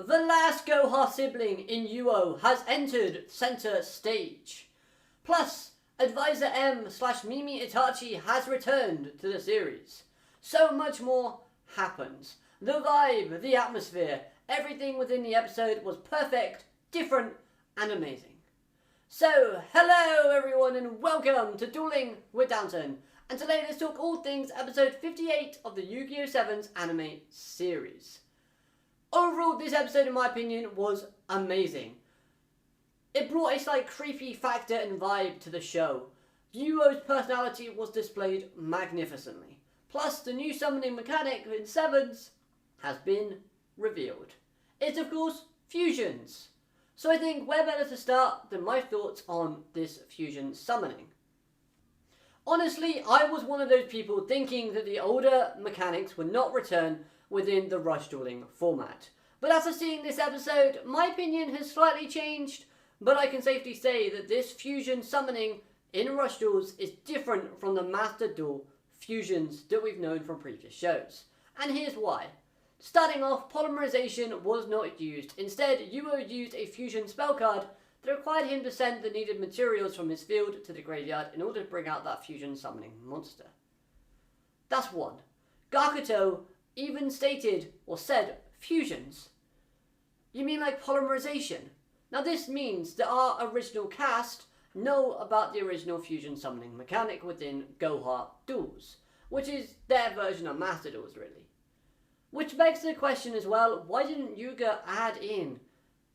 The last Goha sibling in Yuuou has entered center stage. Plus, Advisor M/Mimi Itachi has returned to the series. So much more happens. The vibe, the atmosphere, everything within the episode was perfect, different, and amazing. So, hello everyone and welcome to Dueling with Downton. And today let's talk all things episode 58 of the Yu-Gi-Oh! 7's anime series. Overall, this episode in my opinion was amazing. It brought a slight creepy factor and vibe to the show. Yuuou's personality was displayed magnificently. Plus, the new summoning mechanic in 7's has been revealed. It's of course fusions. So I think where better to start than my thoughts on this fusion summoning. Honestly, I was one of those people thinking that the older mechanics would not return within the rush dueling format. But after seeing this episode, my opinion has slightly changed, but I can safely say that this fusion summoning in rush duels is different from the master duel fusions that we've known from previous shows. And here's why. Starting off, polymerization was not used. Instead, Yuuou used a fusion spell card that required him to send the needed materials from his field to the graveyard in order to bring out that fusion summoning monster. That's one. Gakuto even stated or said fusions. You mean like polymerization? Now this means that our original cast know about the original fusion summoning mechanic within Goha duels, which is their version of master duels really. Which begs the question as well, why didn't Yuuga add in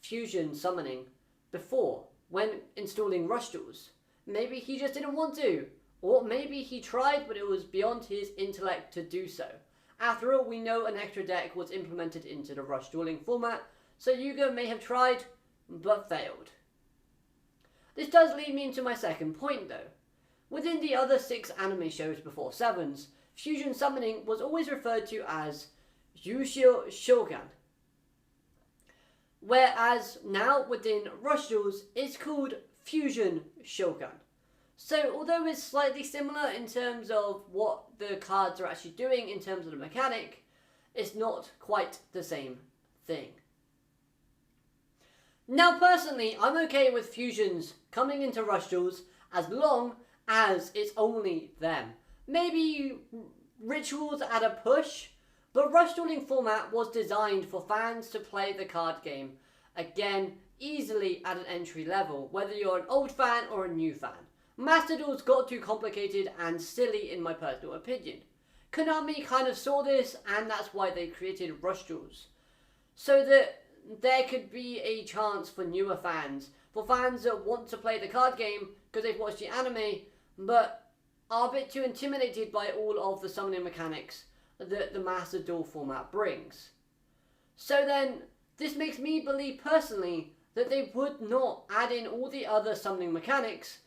fusion summoning before when installing rush duels? Maybe he just didn't want to, or maybe he tried but it was beyond his intellect to do so. After all, we know an extra deck was implemented into the rush dueling format, so Yuuga may have tried but failed. This does lead me into my second point though. Within the other 6 anime shows before 7's, fusion summoning was always referred to as Yuushio Shogun. Whereas now within rush duels, it's called Fusion Shogun. So although it's slightly similar in terms of what the cards are actually doing in terms of the mechanic, it's not quite the same thing. Now personally, I'm okay with fusions coming into rush duels as long as it's only them. Maybe rituals at a push, but rush dueling format was designed for fans to play the card game, again, easily at an entry level, whether you're an old fan or a new fan. Master duels got too complicated and silly in my personal opinion. Konami kind of saw this and that's why they created rush duels. So that there could be a chance for newer fans, for fans that want to play the card game because they've watched the anime, but are a bit too intimidated by all of the summoning mechanics that the Master Duel format brings. So then, this makes me believe personally that they would not add in all the other summoning mechanics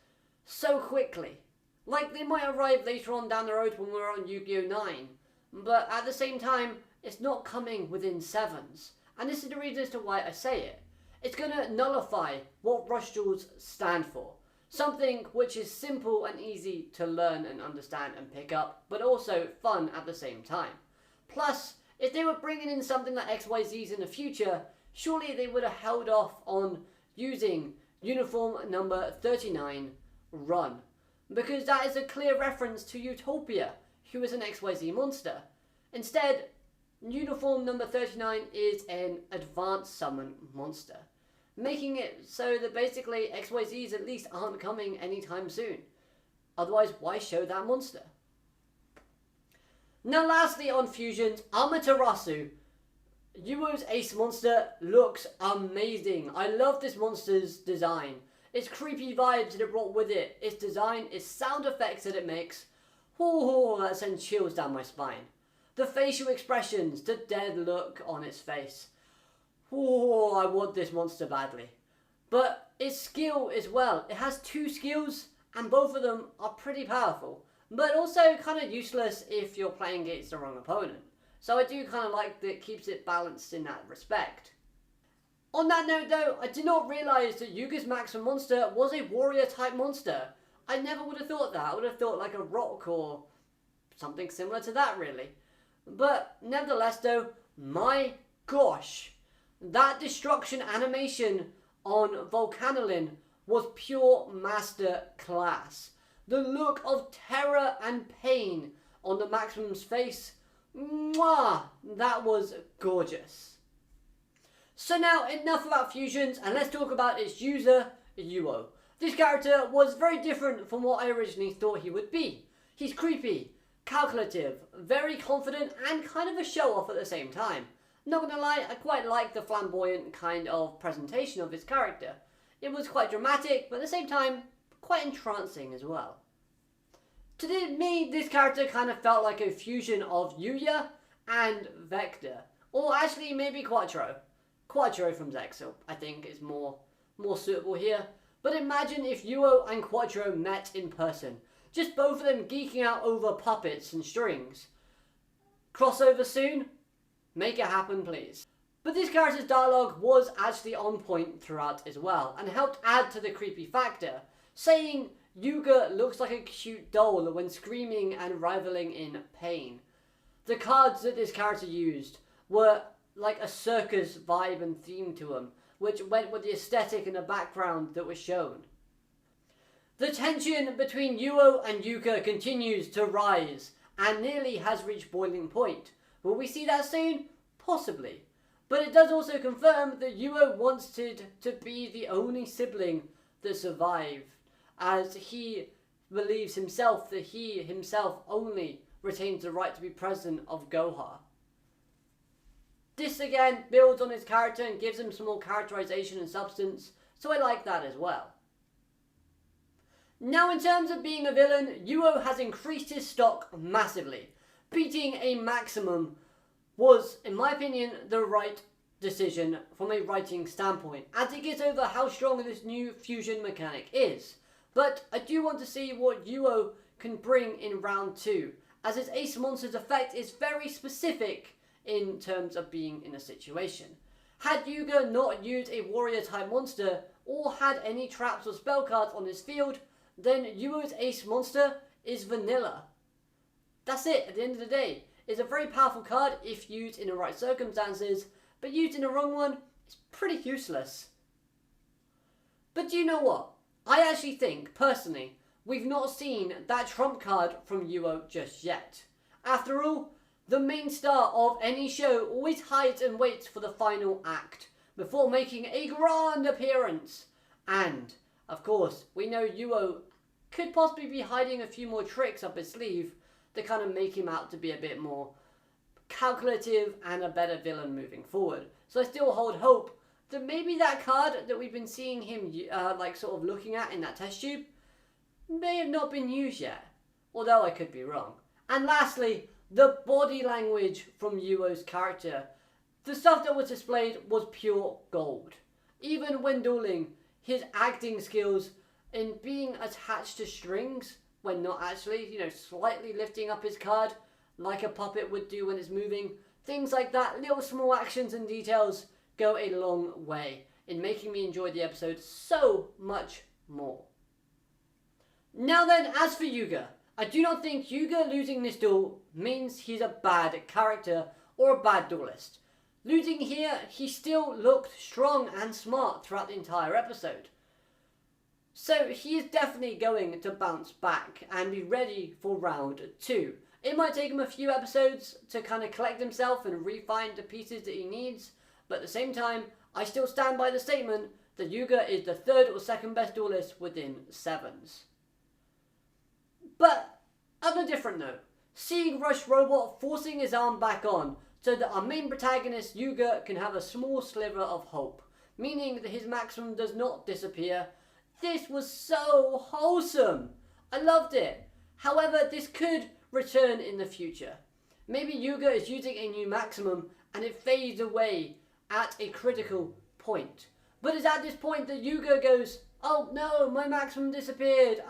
so quickly. Like they might arrive later on down the road when we're on Yu-Gi-Oh! 9, but at the same time, it's not coming within 7's. And this is the reason as to why I say it. It's going to nullify what rush duels stand for. Something which is simple and easy to learn and understand and pick up, but also fun at the same time. Plus, if they were bringing in something like XYZs in the future, surely they would have held off on using uniform number 39 Run. Because that is a clear reference to Utopia, who is an XYZ monster. Instead, uniform number 39 is an advanced summon monster, making it so that basically XYZs at least aren't coming anytime soon. Otherwise, why show that monster? Now lastly on fusions, Amaterasu. Yuuou's ace monster looks amazing. I love this monster's design. Its creepy vibes that it brought with it, its design, its sound effects that it makes. Oh, that sends chills down my spine. The facial expressions, the dead look on its face. Oh, I want this monster badly. But its skill as well. It has 2 skills and both of them are pretty powerful. But also kind of useless if you're playing against the wrong opponent. So I do kind of like that it keeps it balanced in that respect. On that note though, I did not realise that Yuuga's maximum monster was a warrior type monster. I never would have thought that. I would have thought like a rock or something similar to that really. But nevertheless though, my gosh, That destruction animation on Volcanolin was pure master class. The look of terror and pain on the Maximum's face, mwah, that was gorgeous. So now enough about fusions and let's talk about its user, Yuuou. This character was very different from what I originally thought he would be. He's creepy, calculative, very confident and kind of a show-off at the same time. Not gonna lie, I quite like the flamboyant kind of presentation of his character. It was quite dramatic, but at the same time, quite entrancing as well. To me, this character kind of felt like a fusion of Yuuga and Vector. Or actually, maybe Quattro. Quattro from Zexal, I think, is more suitable here. But imagine if Yuuou and Quattro met in person. Just both of them geeking out over puppets and strings. Crossover soon? Make it happen, please. But this character's dialogue was actually on point throughout as well, and helped add to the creepy factor, saying Yuuga looks like a cute doll when screaming and rivaling in pain. The cards that this character used were like a circus vibe and theme to them, which went with the aesthetic and the background that was shown. The tension between Yuuou and Yuuga continues to rise, and nearly has reached boiling point. Will we see that soon? Possibly. But it does also confirm that Yuuou wanted to be the only sibling that survived, as he believes himself that he himself only retains the right to be president of Goha. This again builds on his character and gives him some more characterization and substance, so I like that as well. Now in terms of being a villain, Yuuou has increased his stock massively. Beating a Maximum was, in my opinion, the right decision from a writing standpoint, as it gets over how strong this new fusion mechanic is. But I do want to see what Yuuou can bring in round 2, as his Ace Monster's effect is very specific in terms of being in a situation. Had Yuuga not used a warrior type monster, or had any traps or spell cards on his field, then Yuuou's Ace Monster is vanilla. That's it, at the end of the day. It's a very powerful card if used in the right circumstances, but used in the wrong one, it's pretty useless. But do you know what? I actually think, personally, we've not seen that trump card from Yuuou just yet. After all, the main star of any show always hides and waits for the final act, before making a grand appearance. And, of course, we know Yuuou could possibly be hiding a few more tricks up his sleeve that kind of make him out to be a bit more calculative and a better villain moving forward. So I still hold hope that maybe that card that we've been seeing him sort of looking at in that test tube may have not been used yet, although I could be wrong. And lastly, the body language from Yuuou's character. The stuff that was displayed was pure gold. Even when dueling, his acting skills in being attached to strings when not actually, slightly lifting up his card like a puppet would do when it's moving. Things like that, little small actions and details go a long way in making me enjoy the episode so much more. Now then, as for Yuuga, I do not think Yuuga losing this duel means he's a bad character or a bad duelist. Losing here, he still looked strong and smart throughout the entire episode. So he is definitely going to bounce back and be ready for round 2. It might take him a few episodes to kind of collect himself and refine the pieces that he needs, but at the same time, I still stand by the statement that Yuuga is the 3rd or 2nd best duelist within 7s. But, on a different note, seeing Rush Robot forcing his arm back on so that our main protagonist Yuuga can have a small sliver of hope, meaning that his Maximum does not disappear. This was so wholesome. I loved it. However, this could return in the future. Maybe Yuuga is using a new Maximum and it fades away at a critical point. But it's at this point that Yuuga goes, "Oh no, my Maximum disappeared.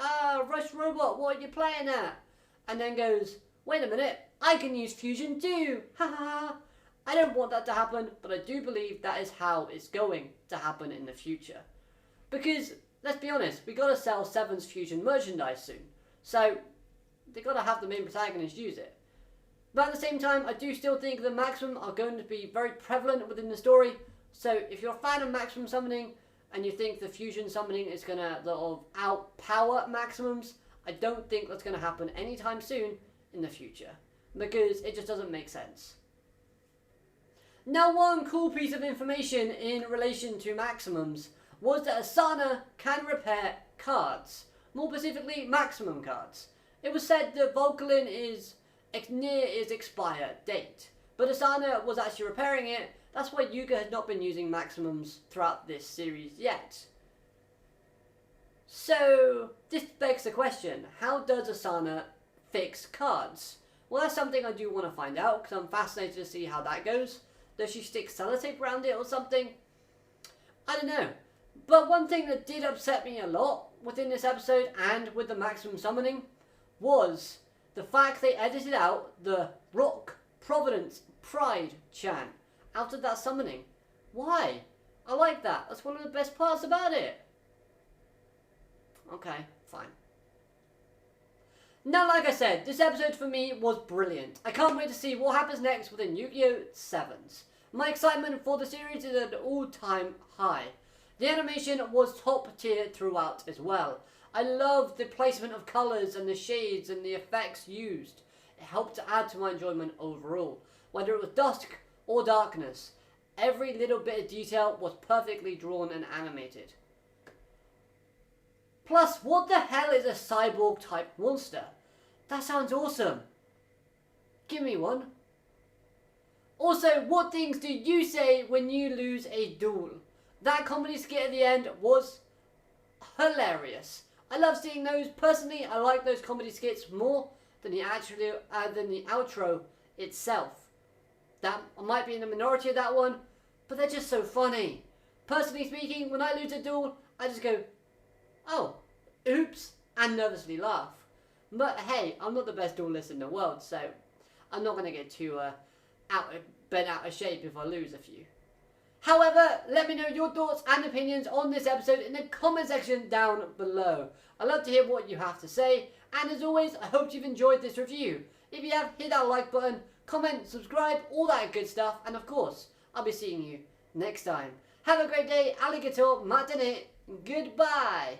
Rush Robot, what are you playing at?" And then goes, "Wait a minute, I can use fusion too. Haha." I don't want that to happen, but I do believe that is how it's going to happen in the future. Because, let's be honest, we gotta sell 7's fusion merchandise soon. So, they gotta have the main protagonist use it. But at the same time, I do still think the Maximum are going to be very prevalent within the story So if you're a fan of maximum summoning and you think the fusion summoning is going to sort of outpower maximums, I don't think that's going to happen anytime soon in the future, because it just doesn't make sense. Now, one cool piece of information in relation to maximums was that Asana can repair cards, more specifically maximum cards. It was said that Volcalin is near its expire date, but Asana was actually repairing it. That's why Yuuga had not been using maximums throughout this series yet. So, this begs the question, how does Asana fix cards? Well, that's something I do want to find out, because I'm fascinated to see how that goes. Does she stick sellotape around it or something? I don't know. But one thing that did upset me a lot within this episode and with the maximum summoning was the fact they edited out the Rock, Providence, Pride chant out of that summoning. Why? I like that. That's one of the best parts about it. Okay, fine. Now, like I said, this episode for me was brilliant. I can't wait to see what happens next within Yu-Gi-Oh! 7s. My excitement for the series is at an all-time high. The animation was top tier throughout as well. I loved the placement of colours and the shades and the effects used. It helped to add to my enjoyment overall. Whether it was dusk or darkness, every little bit of detail was perfectly drawn and animated. Plus, what the hell is a cyborg-type monster? That sounds awesome. Give me one. Also, what things do you say when you lose a duel? That comedy skit at the end was hilarious. I love seeing those. Personally, I like those comedy skits more than the outro itself. That I might be in the minority of that one, but they're just so funny. Personally speaking, when I lose a duel, I just go, oh, oops, and nervously laugh. But hey, I'm not the best duelist in the world, so I'm not going to get too bent out of shape if I lose a few. However, let me know your thoughts and opinions on this episode in the comment section down below. I'd love to hear what you have to say, and as always, I hope you've enjoyed this review. If you have, hit that like button, comment, subscribe, all that good stuff, and of course, I'll be seeing you next time. Have a great day, alligator, matane, goodbye!